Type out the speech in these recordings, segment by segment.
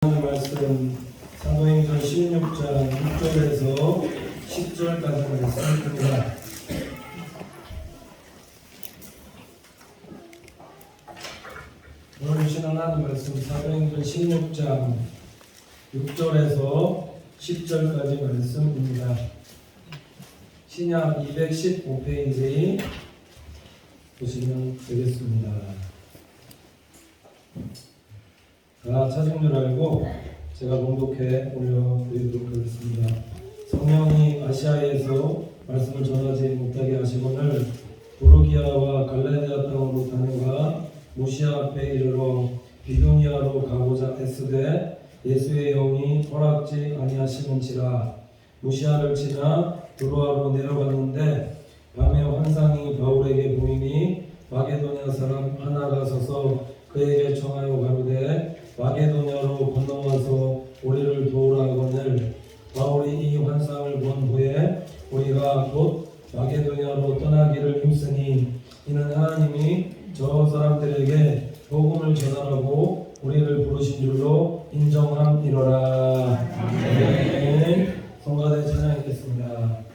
말씀 사도행전 16장 6절에서 10절까지 말씀입니다. 오늘 주신 하나님 말씀 사도행전 16장 6절에서 10절까지 말씀입니다. 신약 215페이지 보시면 되겠습니다. 다 찾은 줄 알고 제가 봉독해 올려드리도록 하겠습니다. 성령이 아시아에서 말씀을 전하지 못하게 하시거늘 부르기아와 갈라디아 땅으로 다녀가 무시아 앞에 이르러 비두니아로 가고자 애쓰되 예수의 영이 허락지 아니하시는지라. 무시아를 지나 두로아로 내려갔는데 밤에 환상이 바울에게 보이니 마게도냐 사람 하나가 서서 그에게 청하여 가로되 마게도냐로 건너와서 우리를 도우라 하거늘 바울이 이 환상을 본 후에 우리가 곧 마게도냐로 떠나기를 힘쓰니 이는 하나님이 저 사람들에게 복음을 전하라고 우리를 부르신 줄로 인정함이로라. 아멘. 성가대 찬양하겠습니다.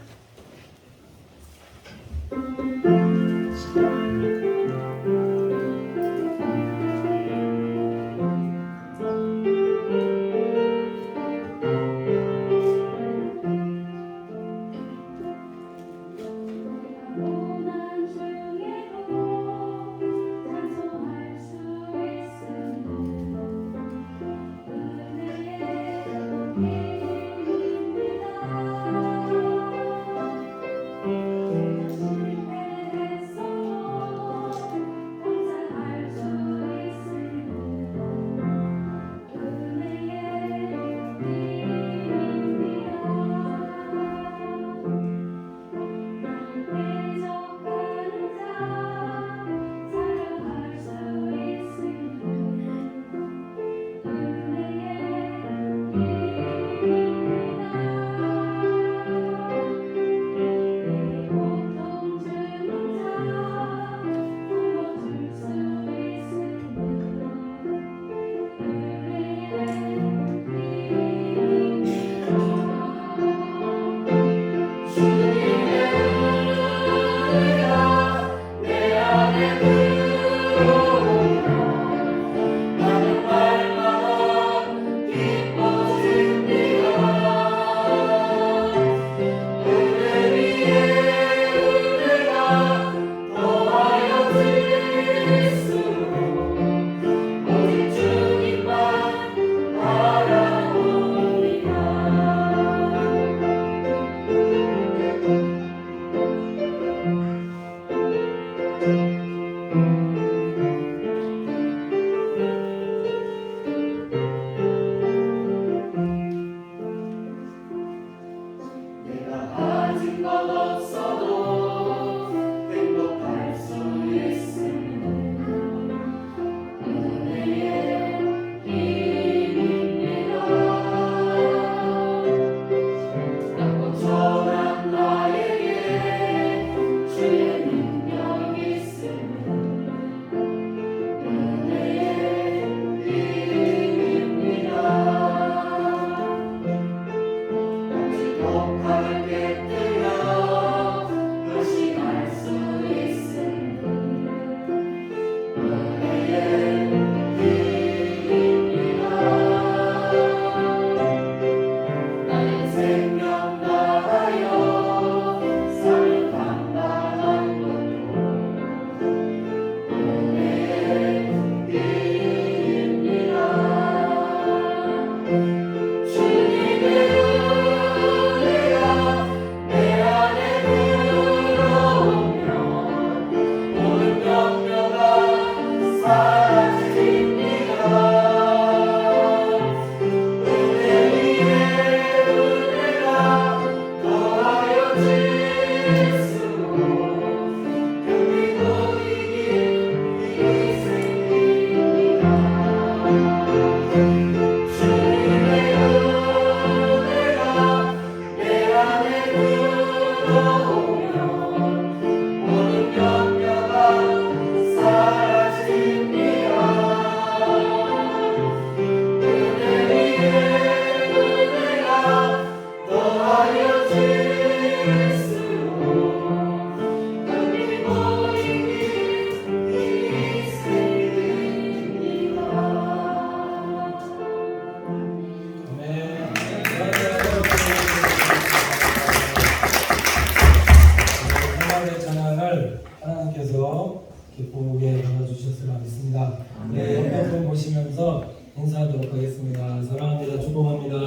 기도했습니다. 사랑합니다. 축복합니다.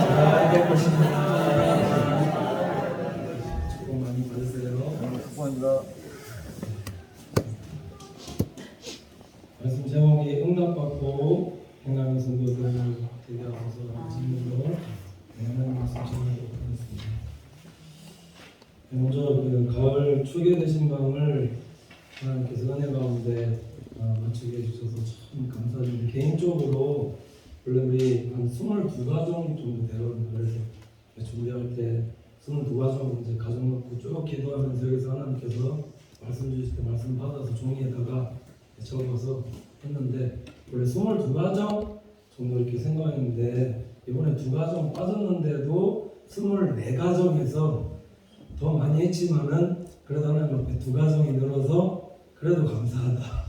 잘 뵙겠습니다. 축복 많이 받으세요. 축복합니다. 말씀 제목이 응답받고 행하는 성도들 되게 하소서 질문으로 하나님 말씀 전하도록 하겠습니다. 먼저 그 가을 초기에 되신 마음을 하나님께서 은혜 가운데 맞추게 해주셔서 참 감사드립니다. 개인적으로 원래 우리 한 22가정 정도 되거든요. 그래서 준비할 때 22가정 이제 가정 놓고 쭉 기도하면서 여기서 하나님께서 말씀 주실 때 말씀 받아서 종이에다가 적어서 했는데 원래 22가정 정도 이렇게 생각했는데 이번에 2가정 빠졌는데도 24가정에서 더 많이 했지만은 그래도 하나님 앞에 2가정이 늘어서 그래도 감사하다.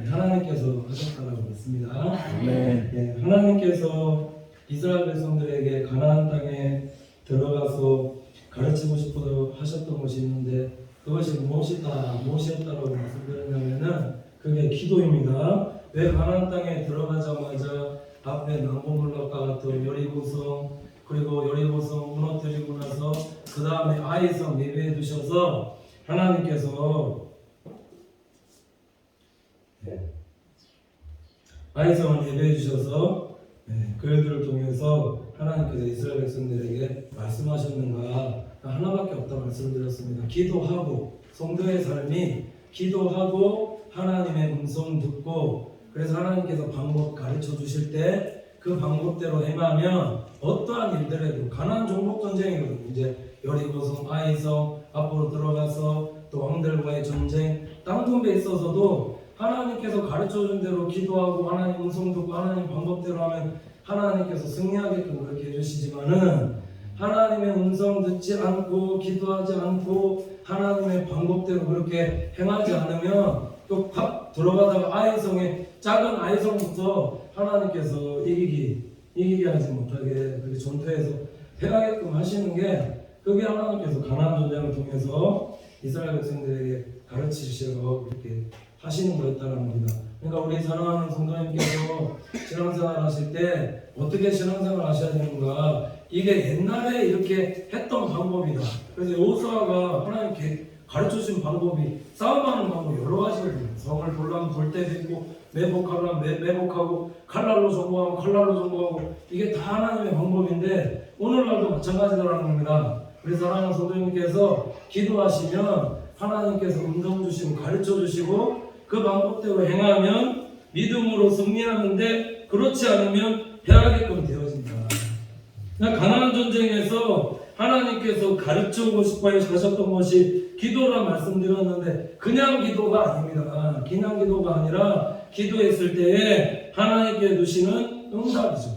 하나님께서 하셨다라고 믿습니다. 네, 하나님께서 이스라엘 백성들에게 가나안 땅에 들어가서 가르치고 싶어 하셨던 것이 있는데 그것이 무엇이었다라고 말씀드리냐면은 그게 기도입니다. 왜 가나안 땅에 들어가자마자 앞에 남보물락과 같은 여리고성 그리고 여리고성 무너뜨리고 나서 그 다음에 아이성 예배해 두셔서 하나님께서 아이성을 예배해 주셔서 그 일들을 통해서 하나님께서 이스라엘 백성들에게 말씀하셨는가 하나밖에 없다 말씀드렸습니다. 기도하고 성도의 삶이 기도하고 하나님의 음성 듣고 그래서 하나님께서 방법 가르쳐 주실 때 그 방법대로 행하면 어떠한 일들에도 가나안 정복 전쟁이거든요. 이제 여리고성, 아이성 앞으로 들어가서 또 왕들과의 전쟁, 땅 분배에 있어서도 하나님께서 가르쳐 준 대로 기도하고 하나님 음성 듣고 하나님 방법대로 하면 하나님께서 승리하게끔 그렇게 해주시지만은 하나님의 음성 듣지 않고 기도하지 않고 하나님의 방법대로 그렇게 행하지 않으면 또 팍 들어가다가 아이성의 작은 아이성부터 하나님께서 이기게 하지 못하게 그렇게 전투에서 패하게끔 하시는 게 그게 하나님께서 가나안 전쟁을 통해서 이스라엘 백성들에게 가르치시려고 그렇게 하시는 거였다는 겁니다. 그러니까 우리 사랑하는 성도님께서 신앙생활 하실 때 어떻게 신앙생활 하셔야 되는가 이게 옛날에 이렇게 했던 방법이다. 그래서 여호수아가 하나님께 가르쳐주신 방법이 싸움하는 방법 여러 가지거든요. 성을 돌라면 돌 때도 있고 매복하려면 매복하고 칼날로 정복하면 칼날로 정복하고 이게 다 하나님의 방법인데 오늘날도 마찬가지라는 겁니다. 우리 사랑하는 성도님께서 기도하시면 하나님께서 음성 주시고 가르쳐 주시고 그 방법대로 행하면 믿음으로 승리하는데 그렇지 않으면 패하게끔 되어진다. 가나안 전쟁에서 하나님께서 가르치고 싶어 하셨던 것이 기도라 말씀드렸는데 그냥 기도가 아닙니다. 그냥 기도가 아니라 기도했을 때에 하나님께 주시는 응답이죠.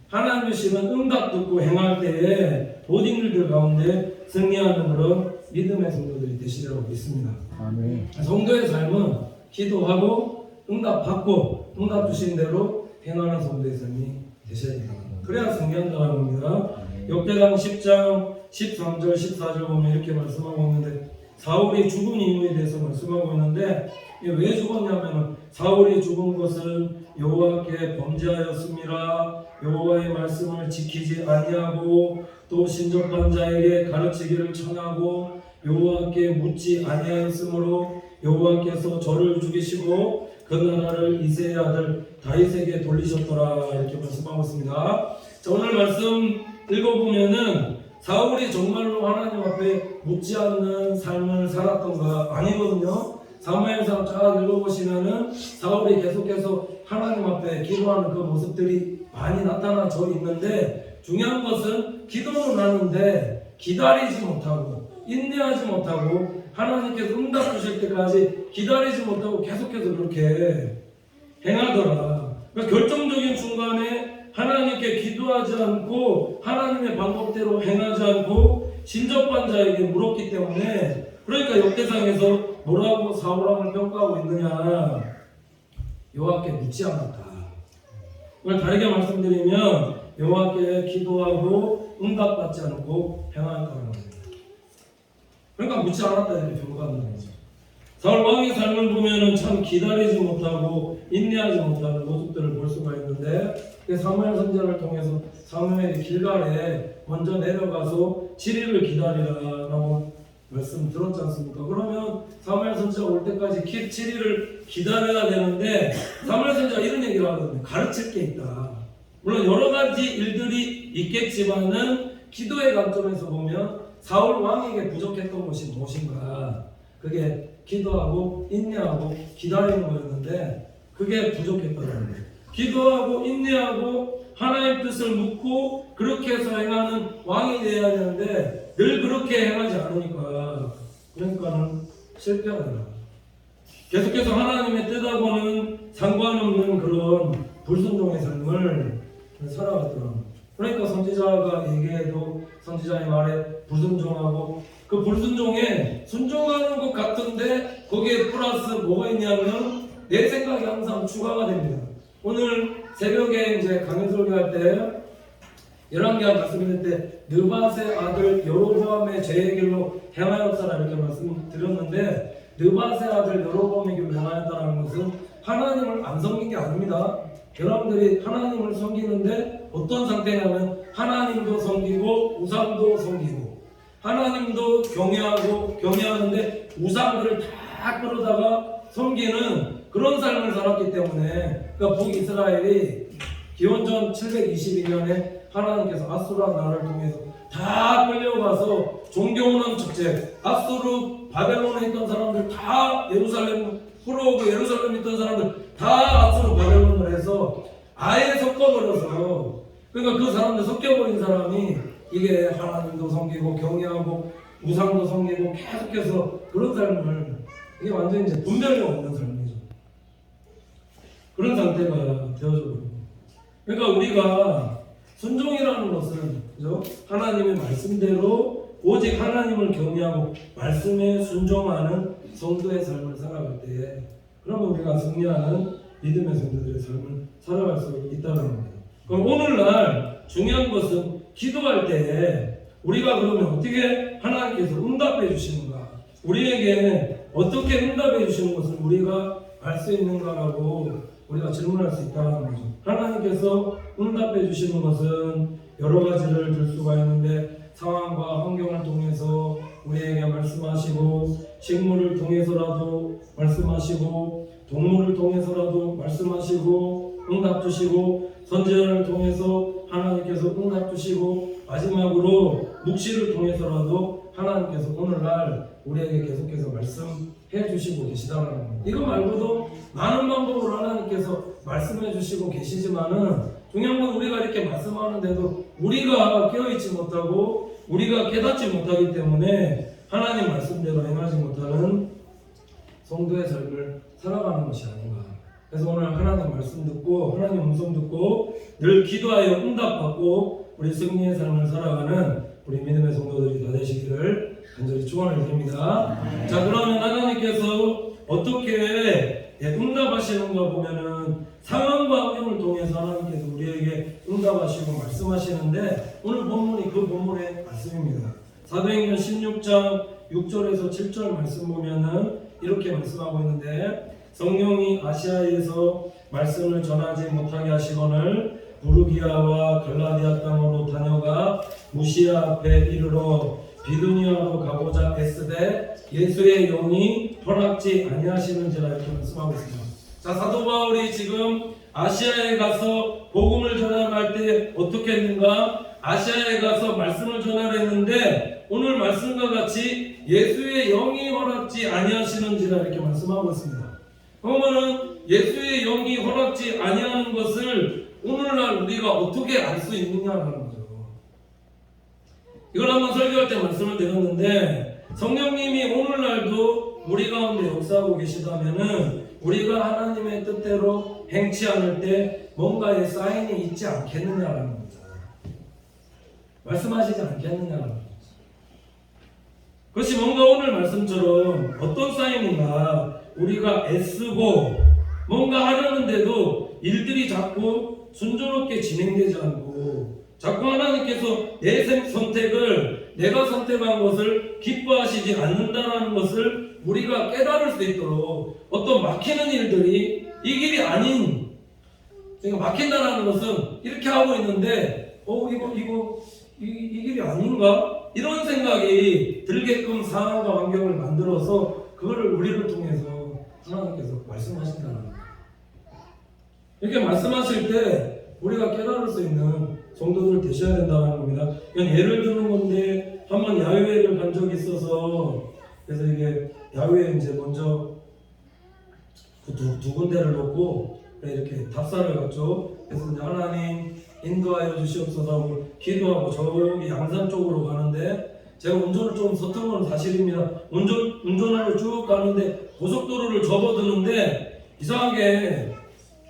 하나님 주시는 응답 듣고 행할 때에 모든 일들 가운데 승리하는 그런 믿음의 성도들이 되시리라고 믿습니다. 아멘. 성도의 삶은 기도하고 응답받고 응답 주신 대로 행하는 성도의 삶이 되셔야 됩니다. 그래야 승리한다는 겁니다. 역대상 10장 13절 14절 보면 이렇게 말씀하고 있는데 사울이 죽은 이유에 대해서 말씀하고 있는데 왜 죽었냐면 사울이 죽은 것은 여호와께 범죄하였습니다. 여호와의 말씀을 지키지 아니하고 또 신접한 자에게 가르치기를 청하고 여호와께 묻지 아니하였으므로 여호와께서 저를 죽이시고 그 나라를 이새의 아들 다윗에게 돌리셨더라 이렇게 말씀하고 있습니다. 자, 오늘 말씀 읽어보면은 사울이 정말로 하나님 앞에 묻지 않는 삶을 살았던가 아니거든요. 사무엘상 쫙 읽어보시면은 사울이 계속해서 하나님 앞에 기도하는 그 모습들이 많이 나타나져 있는데 중요한 것은 기도는 하는데 기다리지 못하고 인내하지 못하고 하나님께서 응답 주실 때까지 기다리지 못하고 계속해서 그렇게 행하더라. 그러니까 결정적인 순간에 하나님께 기도하지 않고 하나님의 방법대로 행하지 않고 신접한 자에게 물었기 때문에 그러니까 역대상에서 뭐라고 사울왕을 평가하고 있느냐 여호와께 묻지 않았다. 그걸 다르게 말씀드리면 여호와께 기도하고 응답받지 않고 행할 거라는 겁니다. 그러니까 묻지 않았다 이렇게 평가한다는 거죠. 사울 왕의 삶을 보면은 참 기다리지 못하고 인내하지 못하는 모습들을 볼 수가 있는데, 사무엘 선지자를 통해서 사무엘이 길갈에 먼저 내려가서 7일을 기다리라라고 말씀 들었지 않습니까? 그러면 사무엘 선지자 올 때까지 7일을 기다려야 되는데, 사무엘 선지자가 이런 얘기를 하거든요. 가르칠 게 있다. 물론 여러 가지 일들이 있겠지만은 기도의 관점에서 보면 사울 왕에게 부족했던 것이 무엇인가? 그게 기도하고 인내하고 기다리는 거였는데, 그게 부족했다는 거예요. 기도하고 인내하고 하나님의 뜻을 묻고 그렇게 해서 행하는 왕이 되어야 되는데 늘 그렇게 행하지 않으니까, 그러니까는 실패하더라. 계속해서 하나님의 뜻하고는 상관없는 그런 불순종의 삶을 살아갔더라. 그러니까 선지자가 얘기해도 선지자의 말에 불순종하고, 그 불순종에 순종하는 것 같은데 거기에 플러스 뭐가 있냐면 내 생각이 항상 추가가 됩니다. 오늘 새벽에 이제 강연 설교할 때 열왕기하 말씀드릴 때 느밧의 아들 여로보암의 죄의 길로 행하였다라 이렇게 말씀드렸는데, 느밧의 아들 여로보암의 길로 행하였다라는 것은 하나님을 안 섬긴 게 아닙니다. 여러분들이 하나님을 섬기는데 어떤 상태냐면 하나님도 섬기고 우상도 섬기고, 하나님도 경외하는데 우상들을 다 끌어다가 섬기는 그런 삶을 살았기 때문에, 그러니까 북이스라엘이 기원전 722년에 하나님께서 아수라 나라를 통해서 다 끌려가서 존경하는 축제, 아수르 바벨론에 있던 사람들 다 예루살렘 후로오고 예루살렘에 있던 사람들 다 아수르 바벨론을 해서 아예 섞어버려서, 그러니까 그 사람들 섞여버린 사람이 이게 하나님도 섬기고 경외하고 우상도 섬기고 계속해서 그런 삶을, 이게 완전히 이제 분별이 없는 삶이죠. 그런 상태가 되어져버리고, 그러니까 우리가 순종이라는 것은, 그죠? 하나님의 말씀대로 오직 하나님을 경외하고 말씀에 순종하는 성도의 삶을 살아갈 때, 그러면 우리가 승리하는 믿음의 성도들의 삶을 살아갈 수 있다는 겁니다. 그럼 오늘날 중요한 것은 기도할 때 우리가 그러면 어떻게 하나님께서 응답해 주시는가, 우리에게 어떻게 응답해 주시는 것을 우리가 알 수 있는가라고 우리가 질문할 수 있다는 거죠. 하나님께서 응답해 주시는 것은 여러 가지를 들 수가 있는데, 상황과 환경을 통해서 우리에게 말씀하시고, 식물을 통해서라도 말씀하시고, 동물을 통해서라도 말씀하시고 응답 주시고, 선지자를 통해서 하나님께서 응답 주시고, 마지막으로 묵시를 통해서라도 하나님께서 오늘날 우리에게 계속해서 말씀해 주시고 계시다는 겁니다. 이거 말고도 많은 방법으로 하나님께서 말씀해 주시고 계시지만은, 중요한 건 우리가 이렇게 말씀하는데도 우리가 깨어있지 못하고 우리가 깨닫지 못하기 때문에 하나님 말씀대로 행하지 못하는 성도의 삶을 살아가는 것이 아닌가. 그래서 오늘 하나님 말씀 듣고 하나님 음성 듣고 늘 기도하여 응답받고 우리 승리의 삶을 살아가는 우리 믿음의 성도들이 다 되시기를 간절히 축원을 드립니다. 자, 그러면 하나님께서 어떻게 응답하시는가 보면은 상황과 환경을 통해서 하나님께서 우리에게 응답하시고 말씀하시는데, 오늘 본문이 그 본문의 말씀입니다. 사도행전 16장 6절에서 7절 말씀 보면은 이렇게 말씀하고 있는데, 성령이 아시아에서 말씀을 전하지 못하게 하시거늘 부르기아와 갈라디아 땅으로 다녀가 무시아 앞에 이르러 비두니아로 가고자 애쓰되 예수의 영이 허락지 아니하시는지라 이렇게 말씀하고 있습니다. 자, 사도 바울이 지금 아시아에 가서 복음을 전할 때 어떻게 했는가? 아시아에 가서 말씀을 전하랬는데 오늘 말씀과 같이 예수의 영이 허락지 아니하시는지라 이렇게 말씀하고 있습니다. 그러면은 예수의 영이 허락지 아니하는 것을 오늘날 우리가 어떻게 알 수 있느냐라는 거죠. 이걸 한번 설교할 때 말씀을 드렸는데, 성령님이 오늘날도 우리 가운데 역사하고 계시다면은 우리가 하나님의 뜻대로 행치 않을 때 뭔가의 사인이 있지 않겠느냐라는 거죠. 말씀하시지 않겠느냐라는 거죠. 그것이 뭔가 오늘 말씀처럼 어떤 사인인가, 우리가 애쓰고 뭔가 하려는데도 일들이 자꾸 순조롭게 진행되지 않고, 자꾸 하나님께서 내 선택을 내가 선택한 것을 기뻐하시지 않는다는 것을 우리가 깨달을 수 있도록 어떤 막히는 일들이 이 길이 아닌, 그러니까 막힌다는 것은 이렇게 하고 있는데 이 길이 아닌가? 이런 생각이 들게끔 상황과 환경을 만들어서 그거를 우리를 통해서 하나님께서 말씀하신다는 거예요. 이렇게 말씀하실 때 우리가 깨달을 수 있는 성도들 되셔야 된다는 겁니다. 그냥 예를 드는 건데 한번 야외를 간 적이 있어서, 그래서 이게 야외에 이제 먼저 두 군데를 놓고 이렇게 답사를 갔죠. 그래서 이제 하나님 인도하여 주시옵소서 하고 기도하고 저기 양산 쪽으로 가는데, 제가 운전을 좀 서툰 건 사실입니다. 운전을 쭉 가는데 고속도로를 접어드는데 이상하게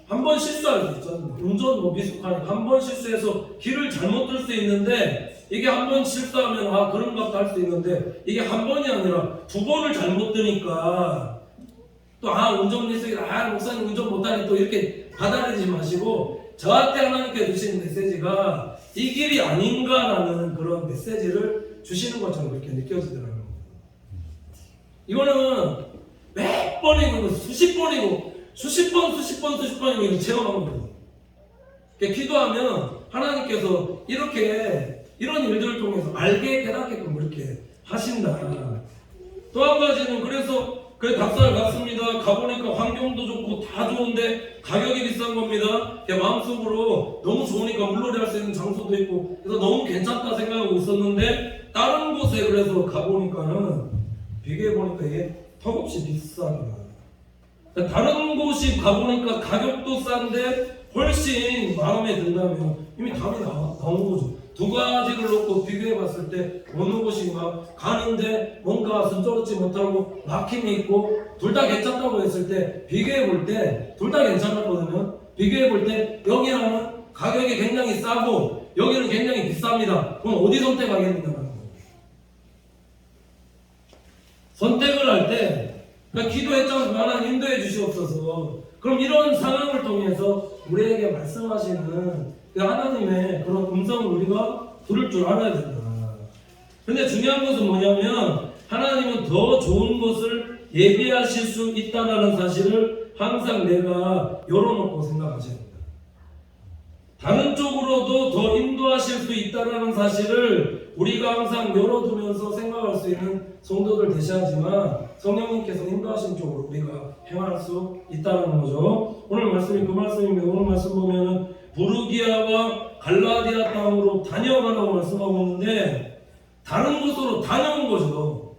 한 번 실수할 수 있잖아요. 운전 미숙하니까 한 번 실수해서 길을 잘못 들 수 있는데, 이게 한 번 실수하면 그런가 보다 할 수 있는데, 이게 한 번이 아니라 두 번을 잘못 드니까 또 운전 미숙이다, 목사님 운전 못하니 또 이렇게 받아들이지 마시고, 저한테 하나님께 주시는 메시지가 이 길이 아닌가라는 그런 메시지를 주시는 것처럼 그렇게 느껴지더라고요. 이거는 몇 번이고 수십 번이고 수십 번이고 이거 체험한 거예요. 기도하면 하나님께서 이런 일들을 통해서 알게 깨닫게끔 그렇게 하신다. 또 한 가지는 그래서 답사를 갔습니다. 가보니까 환경도 좋고 다 좋은데 가격이 비싼 겁니다. 마음속으로 너무 좋으니까 물놀이 할 수 있는 장소도 있고 그래서 너무 괜찮다 생각하고 있었는데, 다른 곳에 그래서 가보니까는 비교해보니까 이게 턱없이 비싸더라. 다른 곳이 가보니까 가격도 싼데 훨씬 마음에 든다면 이미 답이 나온 거죠. 두 가지를 놓고 비교해봤을 때 어느 곳인가 가는데 뭔가 순조롭지 못하고 막힘이 있고 둘 다 괜찮다고 했을 때 비교해볼 때 둘 다 괜찮았거든요. 비교해볼 때 여기는 가격이 굉장히 싸고 여기는 굉장히 비쌉니다. 그럼 어디 선택하겠느냐는 거예요. 선택을 할 때 기도했잖아요. 하나님 인도해 주시옵소서. 그럼 이런 상황을 통해서 우리에게 말씀하시는 하나님의 그런 음성을 우리가 들을 줄 알아야 된다. 근데 중요한 것은 뭐냐면 하나님은 더 좋은 것을 예비하실 수 있다는 사실을 항상 내가 열어놓고 생각하셔야 된다. 다른 쪽으로도 더 인도하실 수 있다는 사실을 우리가 항상 열어두면서 생각할 수 있는 성도들 되셔야지만 성령님께서 인도하신 쪽으로 우리가 행할 수 있다는 거죠. 오늘 말씀이 그 말씀입니다. 오늘 말씀 보면은 부르기아와 갈라디아 땅으로 다녀가라고 말씀하고 있는데, 다른 곳으로 다녀온 거죠.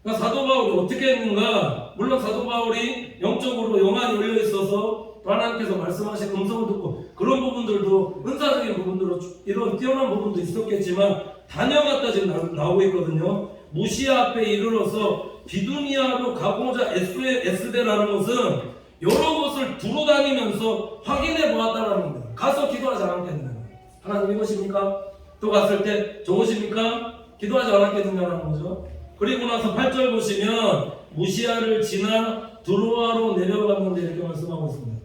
그러니까 사도 바울이 어떻게 했는가? 물론 사도 바울이 영적으로 영안이 열려 있어서 하나님께서 말씀하신 음성을 듣고 그런 부분들도 은사적인 부분들로 이런 뛰어난 부분도 있었겠지만 다녀갔다 지금 나오고 있거든요. 무시아 앞에 이르러서 비두니아로 가고자 애쓰되라는 것은 여러 곳을 두루 다니면서 확인해 보았다는 겁니다. 가서 기도하지 않았겠느냐. 하나님 이것입니까? 또 갔을 때 저것입니까? 기도하지 않았겠느냐는 거죠. 그리고 나서 8절 보시면 무시아를 지나 드로아로 내려갔는데 이렇게 말씀하고 있습니다.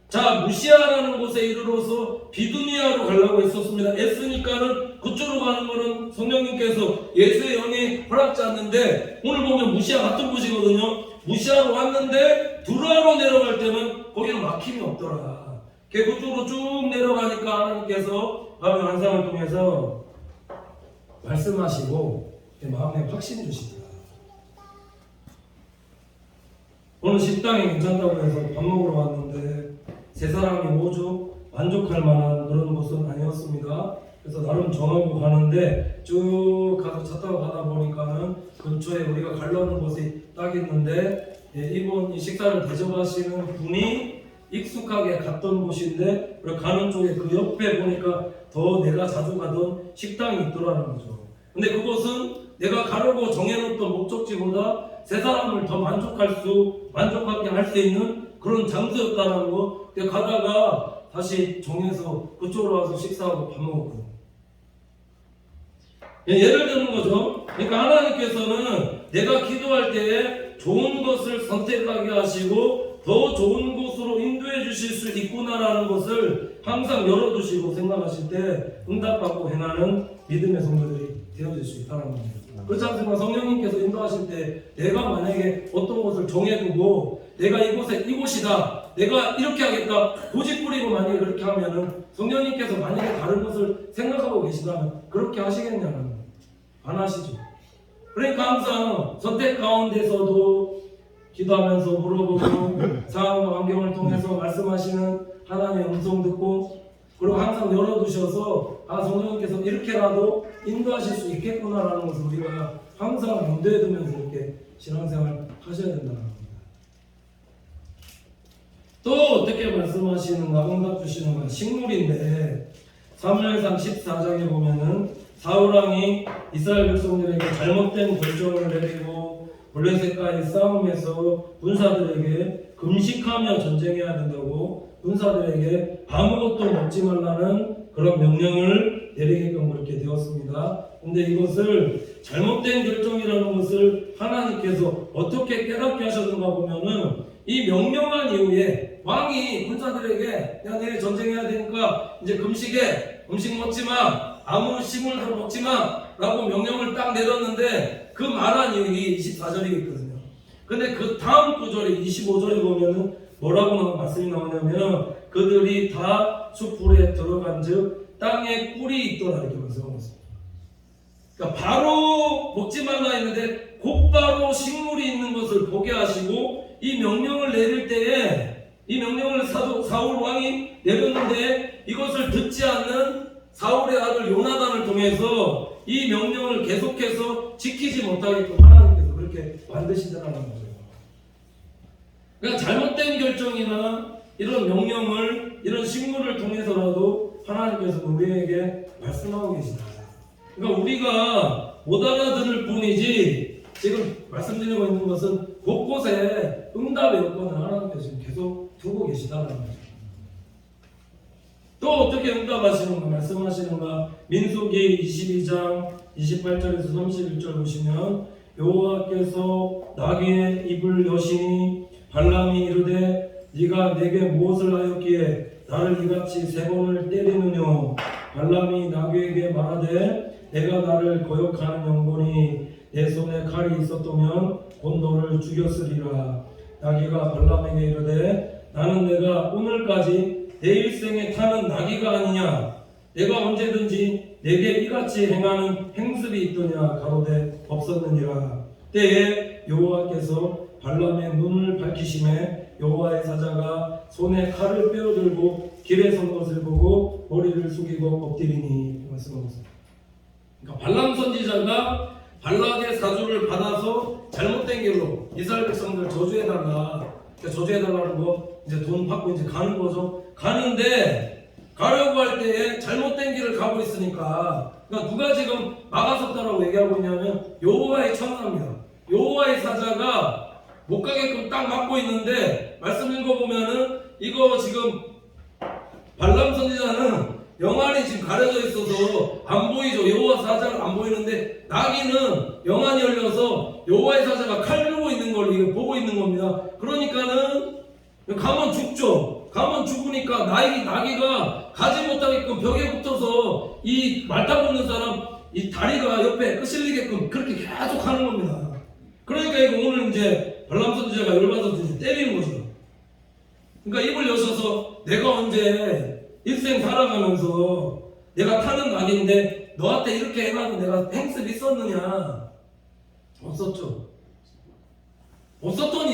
자, 무시아라는 곳에 이르러서 비두니아로 가려고 했었습니다. 애쓰니까는 그쪽으로 가는 거는 성령님께서 예수의 영이 허락지 않는데, 오늘 보면 무시아 같은 곳이거든요. 무시아로 왔는데 드로아로 내려갈 때는 거기는 막힘이 없더라. 그쪽으로 쭉 내려가니까 하나님께서 마음의 환상을 통해서 말씀하시고 마음에 확신 주시더라. 오늘 식당이 괜찮다고 해서 밥 먹으러 왔는데 세 사람이 모두 만족할 만한 그런 곳은 아니었습니다. 그래서 나름 정하고 가는데 쭉 가서 차 타고 가다 보니까는 근처에 우리가 가려는 곳이 딱 있는데, 이번 이 식사를 대접하시는 분이 익숙하게 갔던 곳인데 가는 쪽에 그 옆에 보니까 더 내가 자주 가던 식당이 있더라는 거죠. 근데 그곳은 내가 가려고 정해놓던 목적지보다 세 사람을 더 만족하게 할 수 있는 그런 장소였다는 거. 가다가 다시 정해서 그쪽으로 와서 식사하고 밥 먹었거든요. 예를 드는 거죠. 그러니까 하나님께서는 내가 기도할 때에 좋은 것을 선택하게 하시고 더 좋은 곳으로 인도해 주실 수 있구나라는 것을 항상 열어두시고 생각하실 때 응답받고 행하는 믿음의 성도들이 되어질 수 있다는 겁니다. 그렇지 않습니까? 성령님께서 인도하실 때 내가 만약에 어떤 것을 정해두고 내가 이곳이다, 내가 이렇게 하겠다, 고집 부리고 만약에 그렇게 하면은 성령님께서 만약에 다른 것을 생각하고 계시다면 그렇게 하시겠냐는 거예요. 안 하시죠. 그러니까 항상 선택 가운데서도 기도하면서 물어보고 상황과 환경을 통해서 말씀하시는 하나님의 음성 듣고, 그리고 항상 열어두셔서 성령님께서 이렇게라도 인도하실 수 있겠구나라는 것을 우리가 항상 염두에 두면서 이렇게 신앙생활 하셔야 된다는 겁니다. 또 어떻게 말씀하시는가, 응답 주시는가, 식물인데 사무엘상 14장에 보면은 사울왕이 이스라엘 백성들에게 잘못된 결정을 내리고 블레셋과의 싸움에서 군사들에게 금식하며 전쟁해야 된다고 군사들에게 아무것도 먹지 말라는 그런 명령을 내리게끔 그렇게 되었습니다. 근데 이것을 잘못된 결정이라는 것을 하나님께서 어떻게 깨닫게 하셨는가 보면은 이 명령한 이후에 왕이 군사들에게 야, 내일 전쟁해야 되니까 이제 금식해, 음식 먹지 마, 아무 식물도 먹지 마 라고 명령을 딱 내렸는데 그 말한 이유가 24절이거든요. 근데 그 다음 구절에 25절에 보면은 뭐라고 말씀이 나오냐면 그들이 다 숲풀에 들어간 즉 땅에 꿀이 있더라 이렇게 말씀하고 있습니다. 그러니까 바로 먹지 말라 했는데 곧바로 식물이 있는 것을 보게 하시고 이 명령을 내릴 때에 이 명령을 사울 왕이 내렸는데 이것을 듣지 않는 사울의 아들 요나단을 통해서 이 명령을 계속해서 지키지 못하게끔 하나님께서 그렇게 만드시더라는 거죠. 그러니까 잘못된 결정이나 이런 명령을 이런 식물을 통해서라도 하나님께서 우리에게 말씀하고 계시다. 그러니까 우리가 못 알아들을 뿐이지 지금 말씀드리고 있는 것은 곳곳에 응답의 여건을 하나님께서 지금 계속 두고 계시다는 거죠. 또 어떻게 응답하시는가 말씀하시는가 민수기 22장 28절에서 31절 보시면 여호와께서 나귀의 입을 여시니 발람이 이르되 네가 내게 무엇을 하였기에 나를 이같이 3번을 때리느냐. 발람이 나귀에게 말하되 내가 나를 거역하는 영혼이 내 손에 칼이 있었다면 곧 너를 죽였으리라. 나귀가 발람에게 이르되 나는 내가 오늘까지 내 일생에 타는 나귀가 아니냐. 내가 언제든지 내게 이같이 행하는 행습이 있더냐. 가로되 없었느니라. 때에 여호와께서 발람의 눈을 밝히심에 여호와의 사자가 손에 칼을 빼어들고 길에 선 것을 보고 머리를 숙이고 엎드리니 말씀하고 있습니다. 그러니까 발람 선지자가 발락의 사주를 받아서 잘못된 길로 이스라엘 백성들 저주해달라. 그러니까 저주해달라는 거 이제 돈 받고 이제 가는 거죠. 가는데 가려고 할 때에 잘못된 길을 가고 있으니까 그러니까 누가 지금 막아섰다라고 얘기하고 있냐면 여호와의 천사입니다. 여호와의 사자가 못 가게끔 딱 막고 있는데 말씀 읽어보면은 이거 지금 발람 선지자는 영안이 지금 가려져 있어서 안 보이죠. 여호와 사자가 안 보이는데 나귀는 영안이 열려서 여호와의 사자가 칼 들고 있는 걸 이거 보고 있는 겁니다. 그러니까는 가면 죽죠. 가면 죽으니까 나귀가 가지 못하게끔 벽에 붙어서 이 말 타고 있는 사람 이 다리가 옆에 끄실리게끔 그렇게 계속 하는 겁니다. 그러니까 이거 오늘 이제 발람 선지자가 열받아서 이제 때리는 거죠. 그러니까 입을 여셔서 내가 언제 일생 살아가면서 내가 타는 낙인데 너한테 이렇게 해가지고 내가 행습이 있었느냐? 없었죠. 없었던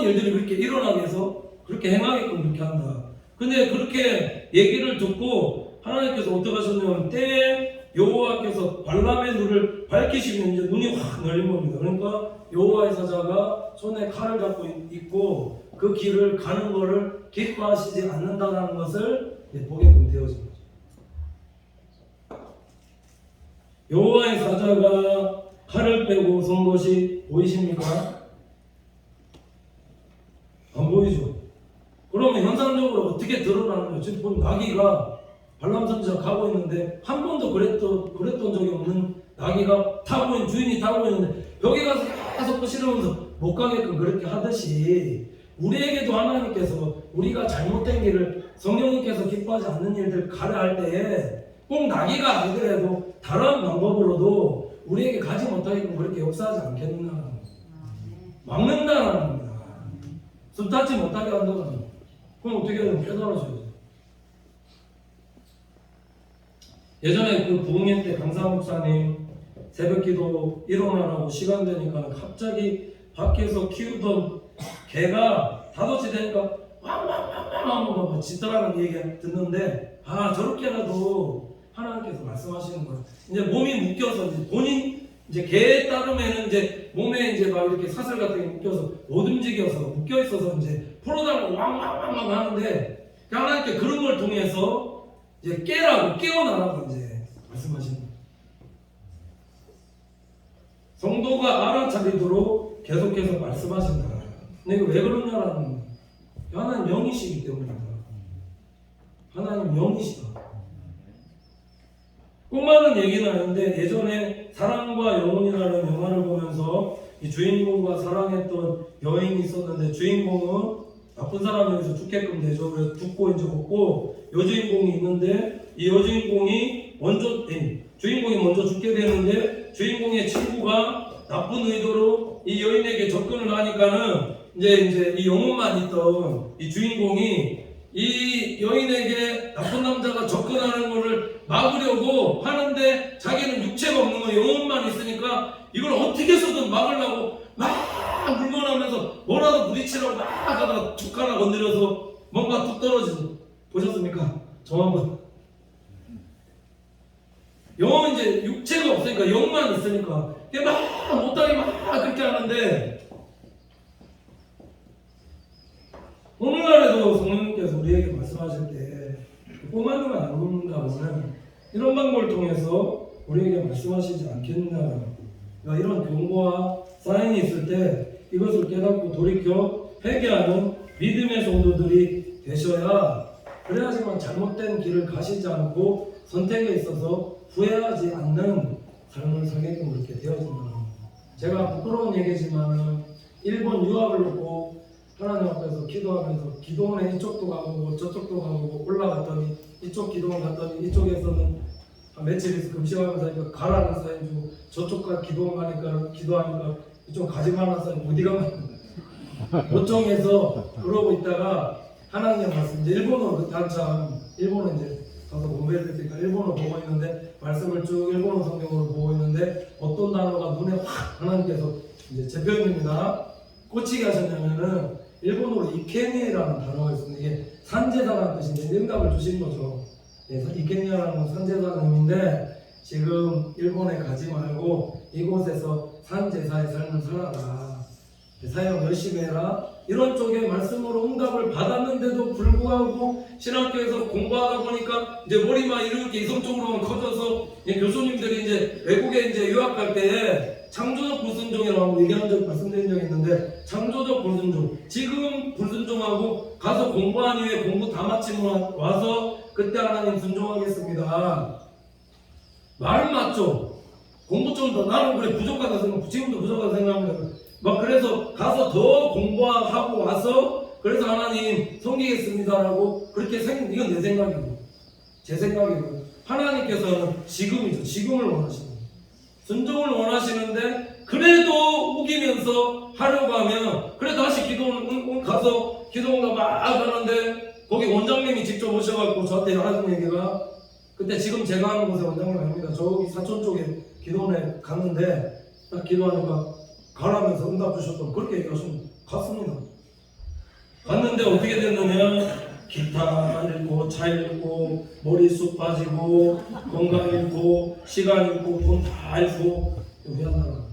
일들이 그렇게 일어나게 해서 그렇게 행하게끔 그렇게 한다. 근데 그렇게 얘기를 듣고 하나님께서 어떻게 하셨냐면 때에 여호와께서 발람의 눈을 밝히시면 이제 눈이 확 열린 겁니다. 그러니까 여호와의 사자가 손에 칼을 잡고 있고 그 길을 가는 것을 기뻐하시지 않는다는 것을 보게끔 되어진 거죠. 여호와의 사자가 칼을 빼고 선 것이 보이십니까? 안 보이죠? 그러면 현상적으로 어떻게 드러나는 거예요? 지금 보면 나귀가 발람 선지자가 가고 있는데 한 번도 그랬던 적이 없는 나귀가 타고 있는 주인이 타고 있는데 벽에 가서 계속 끄시르면서 못 가게끔 그렇게 하듯이 우리에게도 하나님께서 우리가 잘못된 길을 성령님께서 기뻐하지 않는 일들 가려 할 때에 꼭 나기가 아니더라도 다른 방법으로도 우리에게 가지 못하게끔 그렇게 역사하지 않겠느냐. 막는다는 겁니다. 숨 닿지 못하게 한다는. 그럼 어떻게 해야 되나 깨달아줘야죠. 예전에 그 부흥회 때 강사 목사님 새벽기도 일어나라고 시간 되니까 갑자기 밖에서 키우던 개가 5시 되니까 왕왕왕왕 짖더라는 얘기 듣는데 저렇게라도 하나님께서 말씀하시는 거예요. 이제 몸이 묶여서 이제 본인 이제 개에 따르면은 이제 몸에 이제 막 이렇게 사슬 같은 게 묶여서 못 움직여서 묶여 있어서 이제 풀어달라고 왕왕왕왕 하는데 하나님께 그런 걸 통해서 이제 깨라고 깨어나라고 이제 말씀하시는 거예요. 성도가 알아차리도록 계속해서 말씀하신다. 근데 이거 왜 그러냐라는 거예요. 하나님 영이시기 때문입니다. 하나님 영이시다. 꼭 많은 얘기는 아닌데 예전에 사랑과 영혼이라는 영화를 보면서 이 주인공과 사랑했던 여인이 있었는데 주인공은 나쁜 사람에서 죽게끔 되죠. 그래서 죽고 이제 걷고 여주인공이 있는데 이 여주인공이 주인공이 먼저 죽게 되는데 주인공의 친구가 나쁜 의도로 이 여인에게 접근을 하니까는 이제 이 영혼만 있던 이 주인공이 이 여인에게 나쁜 남자가 접근하는 것을 막으려고 하는데 자기는 육체가 없는 거 영혼만 있으니까 이걸 어떻게 해서든 막으려고 막 물건하면서 뭐라도 부딪히려고 막 하다가 툭 하나 건드려서 뭔가 툭 떨어지죠. 보셨습니까? 저 한번. 영은 이제 육체가 없으니까 영만 있으니까 막 못하게 막 그렇게 하는데 오늘날에도 성령님께서 우리에게 말씀하실 때 꼬마누가 안 묻는다고는 이런 방법을 통해서 우리에게 말씀하시지 않겠느냐. 그러니까 이런 경고와 사인이 있을 때 이것을 깨닫고 돌이켜 회개하는 믿음의 성도들이 되셔야 그래야지만 잘못된 길을 가시지 않고 선택에 있어서 후회하지 않는 삶을 살게끔 그렇게 되어진다는 겁니다. 제가 부끄러운 얘기지만 일본 유학을 놓고 하나님 앞에서 기도하면서 기도원에 이쪽도 가보고 저쪽도 가보고 올라갔더니 이쪽 기도원 갔더니 이쪽에서는 한 며칠 있어 금식하면서 가라는 사인 주고 저쪽과 기도원 가니까 기도하니까 이쪽 가지 말라는 사인 어디 가면 요청해서 그러고 있다가 하나님의 말씀 이제 일본어로 그때 한참 일본어 이제 가서 공부해야 되니까 일본어 보고 있는데 말씀을 쭉 일본어 성경으로 보고 있는데 어떤 단어가 눈에 확 하나님께서 이제 제 표현입니다. 꽂히게 하셨냐면은 일본어로 이케니라는 단어가 있습니다. 이게 산제사라는 뜻인데 응답을 주신 거죠. 이케니라는 건 산제사라는 의미인데 지금 일본에 가지 말고 이곳에서 산제사의 삶을 살아라. 사역 열심히 해라. 이런 쪽의 말씀으로 응답을 받았는데도 불구하고 신학교에서 공부하다 보니까 이제 머리만 이렇게 이성적으로만 커져서 교수님들이 이제 외국에 이제 유학할 때에 창조적 불순종이라고 얘기한 적 말씀드린 적이 있는데 창조적 불순종 지금 불순종하고 가서 공부한 이후에 공부 다 마치고 와서 그때 하나님 순종하겠습니다. 말은 맞죠. 공부 좀 더 나는 그래 부족하다 생각 지금도 부족하다 생각합니다. 막 그래서 가서 더 공부하고 와서 그래서 하나님 섬기겠습니다라고 그렇게 이건 내 생각이고 제 생각이고 하나님께서는 지금이죠. 지금을 원하시는 거예요. 순종을 원하시는데 그래도 우기면서 하려고 하면 그래 다시 기도원 가서 기도원가 막 하는데 거기 원장님이 직접 오셔갖고 저한테 하는 얘기가 그때 지금 제가 하는 곳에 원장님 아닙니다. 저기 사촌 쪽에 기도원에 갔는데 딱 기도하니까 가라면서 응답 주셨던 그렇게 얘기하시면 갔습니다. 갔는데 어떻게 됐느냐 기타 잃고 차 잃고 머리숱 빠지고 건강 잃고 시간 잃고 돈 다 잃고 미안하다.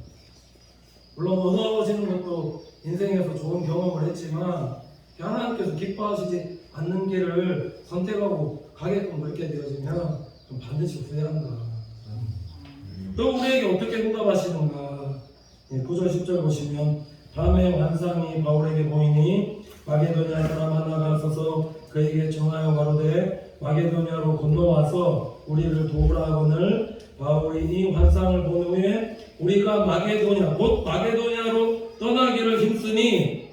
물론 얻어지는 것도 인생에서 좋은 경험을 했지만 하나님께서 기뻐하시지 않는 길을 선택하고 가게끔 그렇게 되어지면 좀 반드시 후회한다. 또 우리에게 어떻게 응답하시는가 9절 10절 보시면 밤에 환상이 바울에게 보이니 마게도냐 사람 하나가 서서 그에게 청하여 가로되 마게도냐로 건너와서 우리를 도우라 하거늘 바울이 이 환상을 본 후에 우리가 마게도냐 곧 마게도냐로 떠나기를 힘쓰니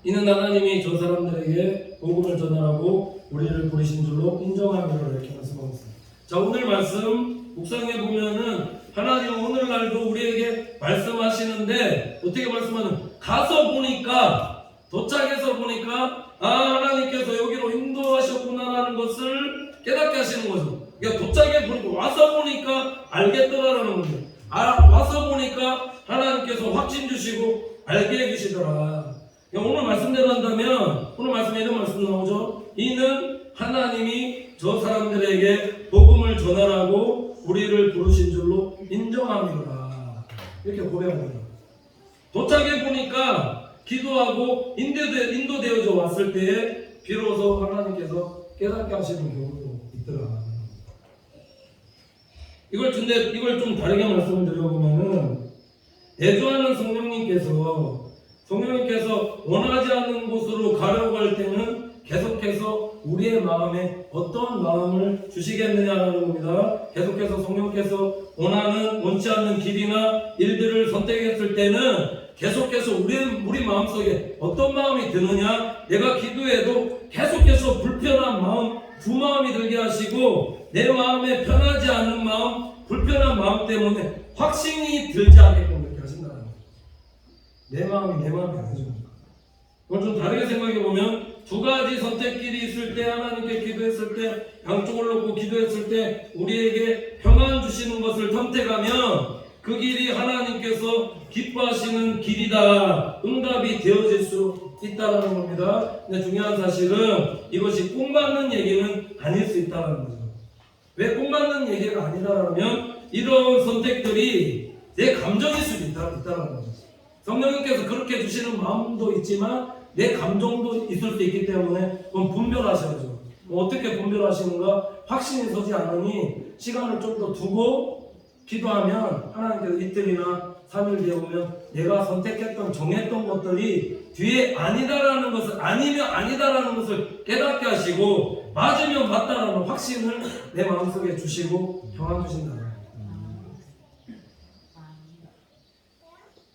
이는 하나님이 저 사람들에게 복음을 전하라고 우리를 부르신 줄로 인정하기로 이렇게 말씀하고 있습니다. 자, 오늘 말씀 묵상해 보면은 하나님은 오늘날도 우리에게 말씀하시는데 어떻게 말씀하는? 가서 보니까, 도착해서 보니까 하나님께서 여기로 인도하셨구나라는 것을 깨닫게 하시는 거죠. 그러니까 도착해 보니까, 와서 보니까 알겠더라라는 거죠. 와서 보니까 하나님께서 확신 주시고 알게 해주시더라. 그러니까 오늘 말씀대로 한다면, 오늘 말씀에 이런 말씀 나오죠. 이는 하나님이 저 사람들에게 복음을 전하라고 우리를 부르신 줄로 인정함이라. 이렇게 고백합니다. 도착해 보니까 기도하고 인도되어져 왔을 때에 비로소 하나님께서 깨닫게 하시는 경우도 있더라. 이걸 좀 다르게 말씀을 드려보면은, 내주하는 성령님께서 원하지 않는 곳으로 가려고 할 때는 계속해서 우리의 마음에 어떤 마음을 주시겠느냐라는 겁니다. 계속해서 성령께서 원치 않는 길이나 일들을 선택했을 때는 계속해서 우리 마음속에 어떤 마음이 드느냐, 내가 기도해도 계속해서 불편한 마음, 두 마음이 들게 하시고, 내 마음에 편하지 않는 마음, 불편한 마음 때문에 확신이 들지 않게끔 그렇게 하신다는 거예요. 내 마음이 아니죠. 이걸 좀 다르게 생각해 보면, 두 가지 선택길이 있을 때, 하나님께 기도했을 때, 양쪽을 놓고 기도했을 때 우리에게 평안 주시는 것을 선택하면 그 길이 하나님께서 기뻐하시는 길이다, 응답이 되어질 수 있다는 겁니다. 근데 중요한 사실은 이것이 꼭 맞는 얘기는 아닐 수 있다는 거죠. 왜 꼭 맞는 얘기가 아니다라면, 이런 선택들이 내 감정일 수도 있다는 거죠. 성령님께서 그렇게 주시는 마음도 있지만 내 감정도 있을 수 있기 때문에 그건 분별하셔야죠. 어떻게 분별하시는가? 확신이 서지 않으니 시간을 좀 더 두고 기도하면 하나님께서 이틀이나 3일 뒤에 오면 내가 선택했던, 정했던 것들이 뒤에 아니다라는 것을, 아니면 아니다라는 것을 깨닫게 하시고, 맞으면 맞다라는 확신을 내 마음속에 주시고 평안 주신다.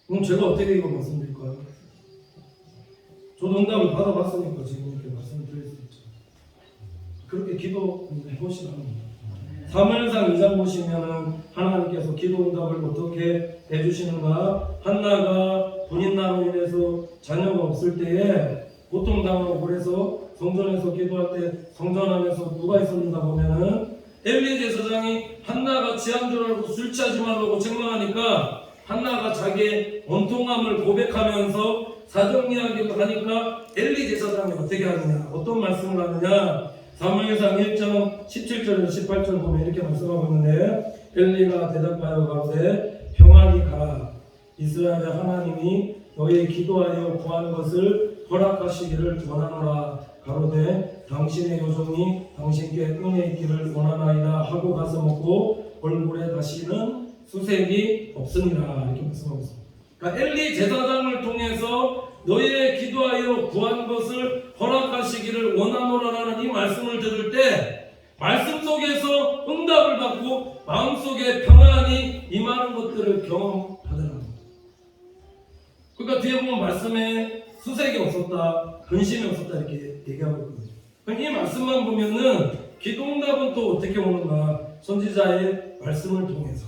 그럼 제가 어떻게 이거 말씀드릴까요? 저도 응답을 받아봤으니까 지금 이렇게 말씀드릴 수 있죠. 그렇게 기도해보시라는 겁니다. 사무엘상 2장 보시면은 하나님께서 기도 응답을 어떻게 해주시는가? 한나가 분인나로 인해서 자녀가 없을 때에 고통당하고, 그래서 성전에서 기도할 때 성전 안에서 누가 있었는가 보면은 엘리 제사장이 한나가 취한 줄 알고 술 취하지 말라고 책망하니까 한나가 자기의 원통함을 고백하면서 사정 이야기를 하니까 엘리 제사장이 어떻게 하느냐, 어떤 말씀을 하느냐, 사무엘상 1장 17절에서 18절 보면 이렇게 말씀하고 있는데, 엘리가 대답하여 가로되 평안히 가라. 이스라엘의 하나님이 너희 기도하여 구한 것을 허락하시기를 원하노라. 가로되 당신의 요종이 당신께 은혜 있기를 원하나이다 하고 가서 먹고 얼굴에 다시는 수색이 없으니라. 이렇게 말씀하고 있습니다. 그러니까 엘리 제사장을 통해서 너희의 기도하여 구한 것을 허락하시기를 원하노라라는 이 말씀을 들을 때, 말씀 속에서 응답을 받고 마음속에 평안이 임하는 것들을 경험하더라는 겁니다. 그러니까 뒤에 보면 말씀에 수색이 없었다, 근심이 없었다 이렇게 얘기하고 있거든요. 이 말씀만 보면은 기도 응답은 또 어떻게 오는가? 선지자의 말씀을 통해서.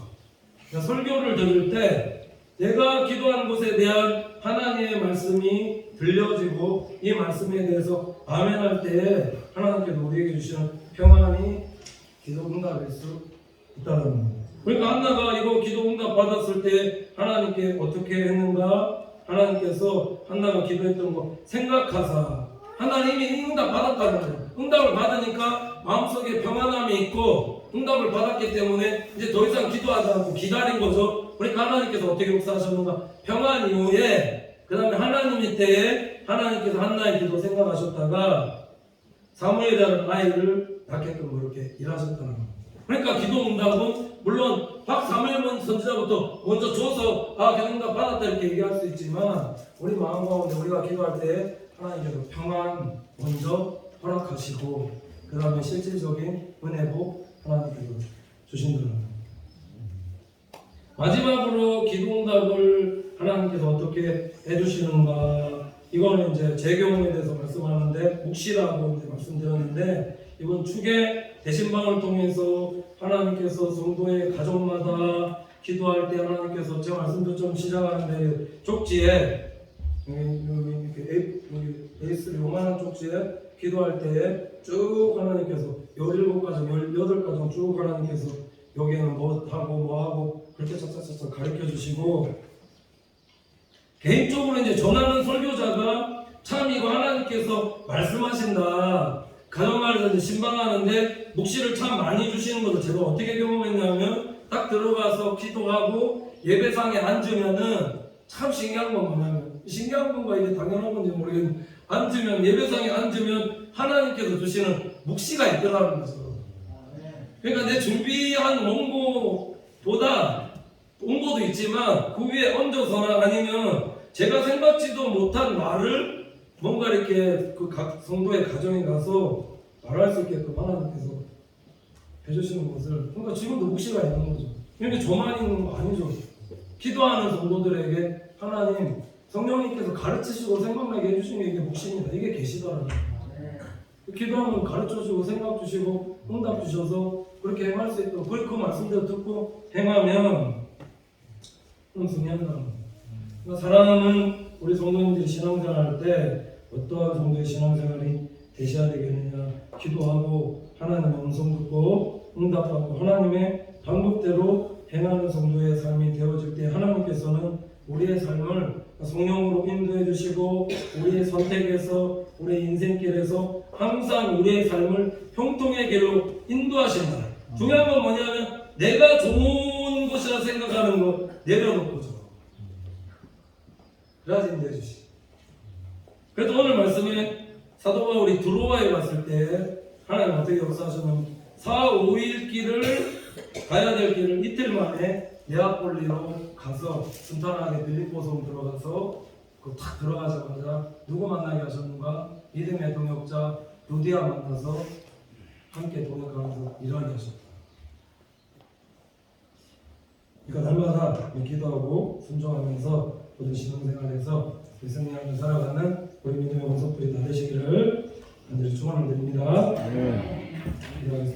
그러니까 설교를 들을 때 내가 기도하는 것에 대한 하나님의 말씀이 들려지고, 이 말씀에 대해서 아멘할 때 하나님께서 우리에게 주시는 평안이 기도 응답일 수 있다는 겁니다. 그러니까 한나가 이거 기도 응답 받았을 때 하나님께 어떻게 했는가? 하나님께서 한나가 기도했던 거 생각하사, 하나님이 응답 받았다는 거예요. 응답을 받으니까 마음속에 평안함이 있고, 응답을 받았기 때문에 이제 더 이상 기도하지 않고 기다린 거죠. 그러니까 하나님께서 어떻게 역사하셨는가? 평안 이후에 그 다음에 하나님의 때에 하나님께서 한나의 기도 생각하셨다가 사무엘이라는 아이를 낳게끔 그렇게 일하셨다는 겁니다. 그러니까 기도 응답은 물론 사무엘 선지자부터 먼저 줘서 기도 응답 받았다 이렇게 얘기할 수 있지만, 우리 마음 가운데 우리가 기도할 때 하나님께서 평안 먼저 허락하시고 그 다음에 실질적인 은혜복 하나님께서 주신다는 겁니다. 마지막으로 기도 응답을 하나님께서 어떻게 해주시는가? 이거는 이제 제 경우에 대해서 말씀하는데 묵시라고 이제 말씀드렸는데 이번 축의 대신방을 통해서 하나님께서 성도의 가정마다 기도할 때 하나님께서 제가 말씀드렸던 시작하는데 쪽지에 여기 A3 요만한 쪽지에 기도할 때에 쭉 하나님께서 17가정, 18가정 쭉 하나님께서 여기에는 뭐 하고 뭐 하고 그렇게 착착착착 가르쳐 주시고 개인적으로 이제 전하는 설교자가 참 이거 하나님께서 말씀하신다. 가정마을에서 이제 신방하는데 묵시를 참 많이 주시는 것을 제가 어떻게 경험했냐면 딱 들어가서 기도하고 예배상에 앉으면은 참 신기한 건 뭐냐면 신기한 건가 이게 당연한 건지 모르겠는데 앉으면 예배상에 앉으면 하나님께서 주시는 묵시가 있더라는 거죠. 그러니까 내 준비한 원고보다 원고도 있지만 그 위에 얹어서나 아니면 제가 생각지도 못한 말을 뭔가 이렇게 그 각 성도의 가정에 가서 말할 수 있게끔 하나님께서 해주시는 것을 그러니까 지금도 묵시가 있는 거죠. 그러니까 저만 있는 거 아니죠. 기도하는 성도들에게 하나님 성령님께서 가르치시고 생각나게 해주시는 게 이게 묵시입니다. 이게 계시더라고요. 기도하면 가르쳐주고 생각 주시고 응답 주셔서 그렇게 행할 수 있도록 그 말씀대로 듣고 행하면 승리한다는 거예요. 그러니까 사람은 우리 성도님들이 신앙생활 할 때 어떠한 정도의 신앙생활이 되셔야 되겠느냐 기도하고 하나님의 음성 듣고 응답받고 하나님의 방법대로 행하는 성도의 삶이 되어질 때 하나님께서는 우리의 삶을 성령으로 인도해 주시고 우리의 선택에서 우리의 인생길에서 항상 우리의 삶을 형통의 길로 인도하신다. 중요한 건 뭐냐면 내가 좋은 것이라 생각하는 거 내려놓고 줘. 그래야지 인도해 주시. 그래도 오늘 말씀에 사도 바울이 드로아에 갔을 때 하나님 어떻게 역사하셨냐면 4, 5일 길을 가야 될 길을 이틀 만에 네아폴리로 가서 순탄하게 빌립보성 들어가서 그 탁 들어가자마자 누구 만나게 하셨는가? 믿음의 동역자 루디아 만나서 함께 동역하면서 일하게 하셨다. 그러니까 날마다 기도하고 순종하면서 모든 신앙생활에서 승리하며 살아가는 우리 믿음의 원석들이 다 되시기를 간절히 축원을 드립니다.